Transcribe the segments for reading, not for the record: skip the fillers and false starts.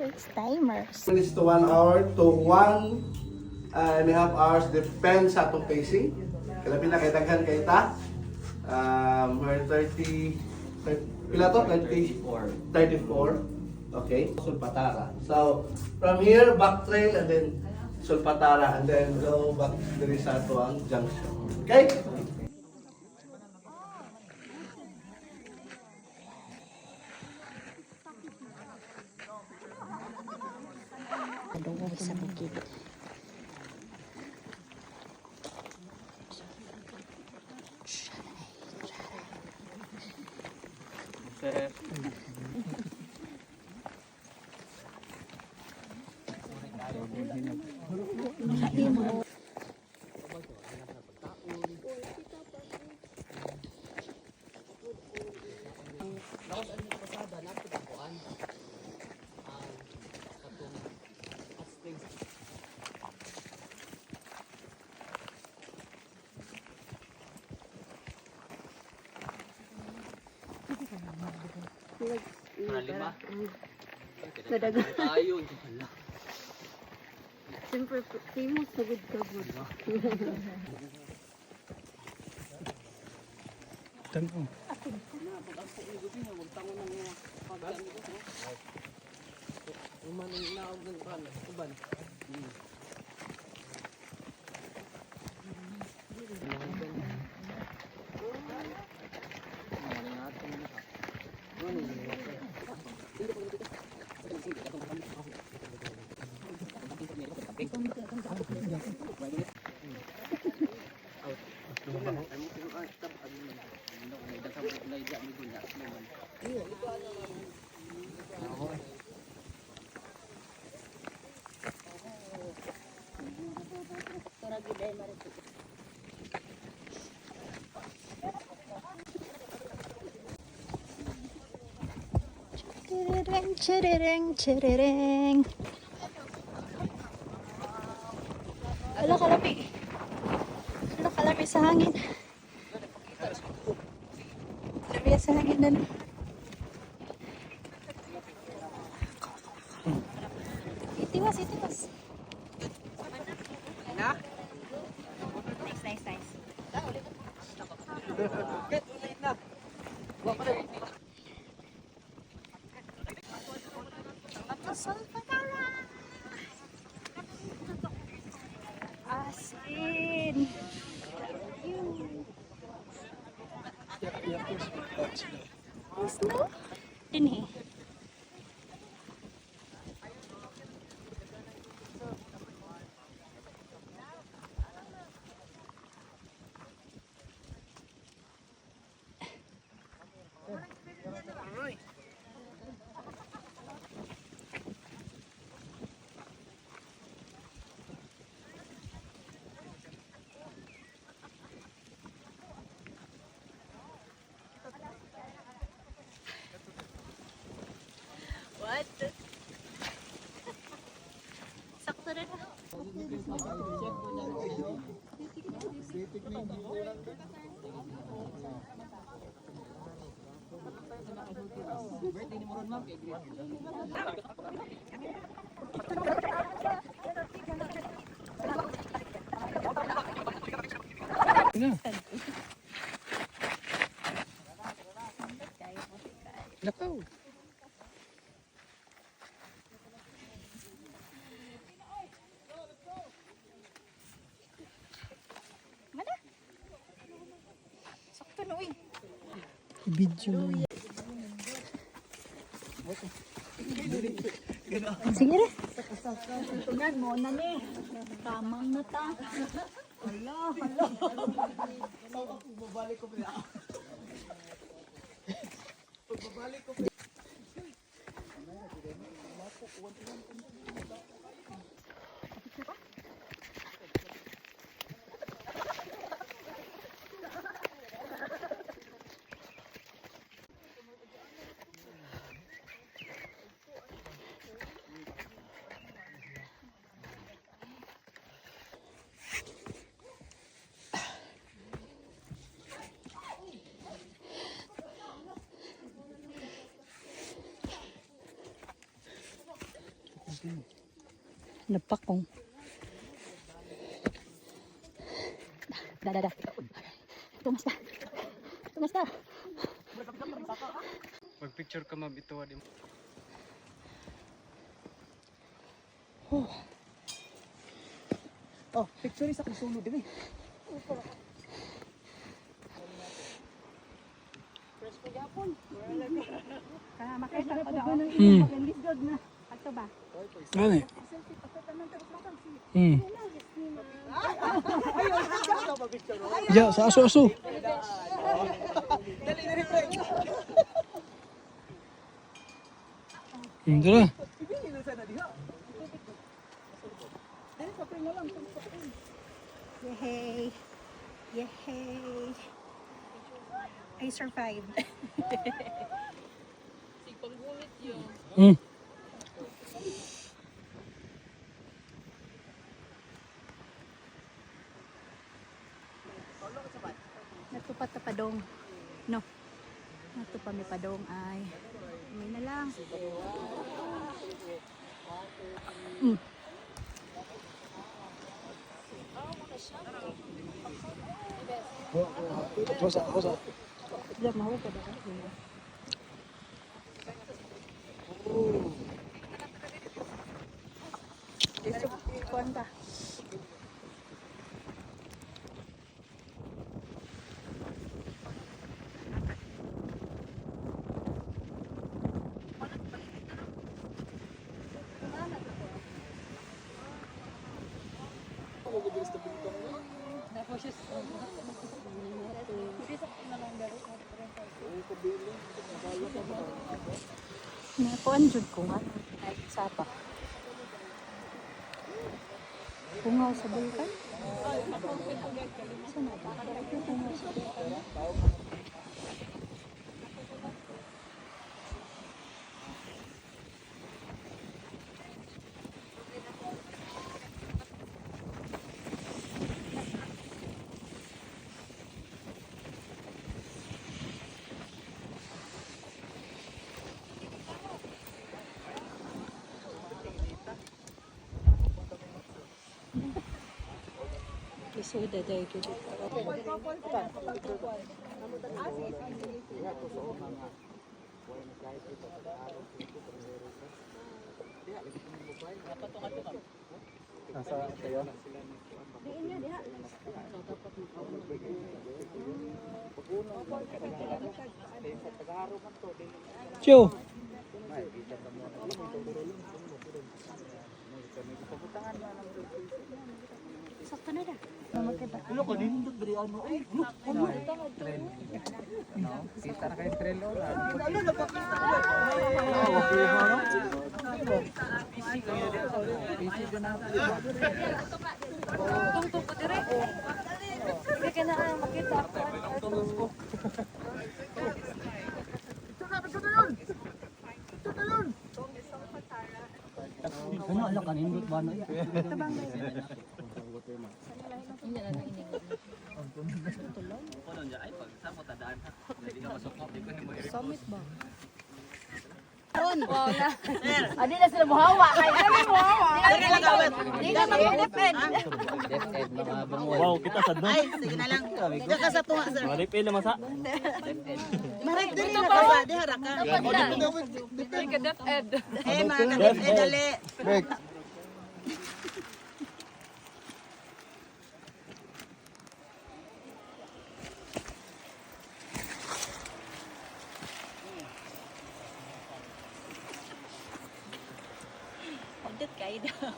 It's timers. Minutes to 1 hour to 1.5 hours depends sa itong pacing. Kailan pinakitaghan kay ta. We're 30, pila to? 34. Okay, Sulpatara. So, from here, back trail and then Sulpatara and then go back to sa Tuang Junction. Okay? Doon sa bukid. Lima. Madagal. Tayo. Siyempre, famous sa good cover. Tanong. Chirereng, chirereng, chirereng. Ala kalapi. Ala kalapi sa hangin. Kalapi sa hangin na. Itiwas, itiwas. Nice, nice, nice. Sulpatara. Asin. Snow? Ini. What? Sakto rin. Lakaw. Mana? Sakto na, uy. Video mo. Sige rin. Tunan mo na ni. Tamang na ta. Hala, hala. Napakong. Da. Tumas ta. Tumas ta. Mag-picture ka mabituwa din. Oh, picture sa kusunod din eh. Kaya makita ko daw. Lisod na. Ato ba? Ano eh? Ya, sa aso-aso. Tara. Yay! Yay! I survived. Hmm. Natupat ta padong. No. Natupa mi padong ay. May na lang. Kosa. Diyan mahu pa ba? Kuanta. Nakuan jud ko nga ay sapa. Pungaw sa bulkan. Sana ba? Pungaw sa bulkan. Isuda dahil ko dito. Ciao. Sakto na dah. Ano ko nindot beri ano eh. Kita na kayo trail o. Ano na pa kita? Busy ko na. Tungtong ko dire. Hindi ka na makita ako. Ano ala ka nindot ba na? Summit ba? Wow na. Adi na sila muhawa. Kaya ano muhawa? Hindi na mag-depend. Wow, kita sa doon. Ay, sige na lang. Diyan ka sa tunga, sir. Maripil naman sa. Marik diri na ka ba? Di hara ka. Eh, mga dali. Pagdat kayo daw.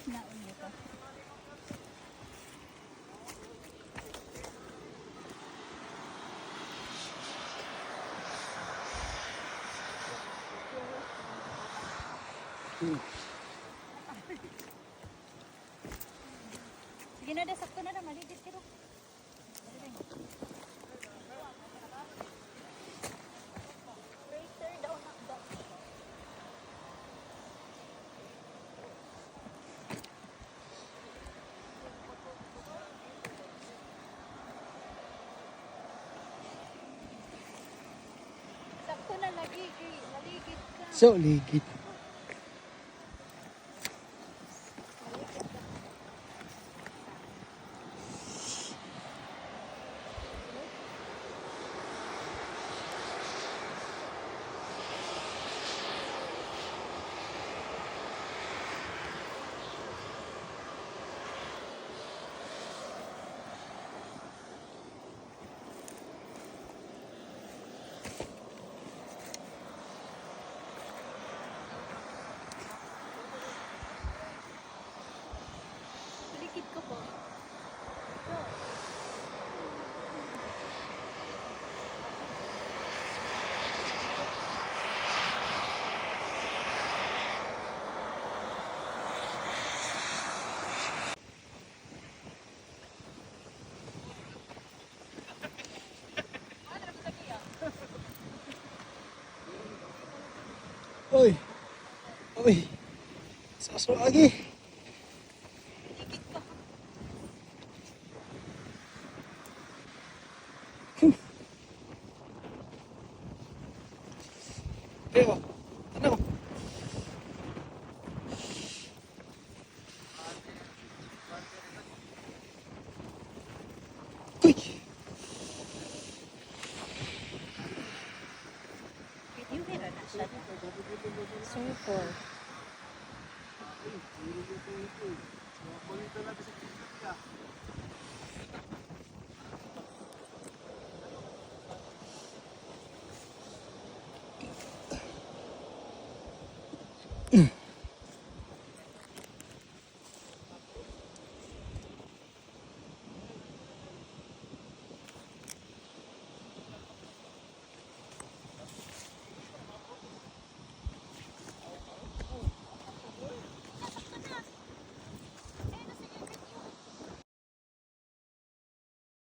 Nauna ka. Sige na, sakto na, maligit ka daw. Crater daw na daw. So, ligit. Likit ko po. Uy. Uy. Sa aso lagi. Pero, ano? Uy! Video meron na siya. Super.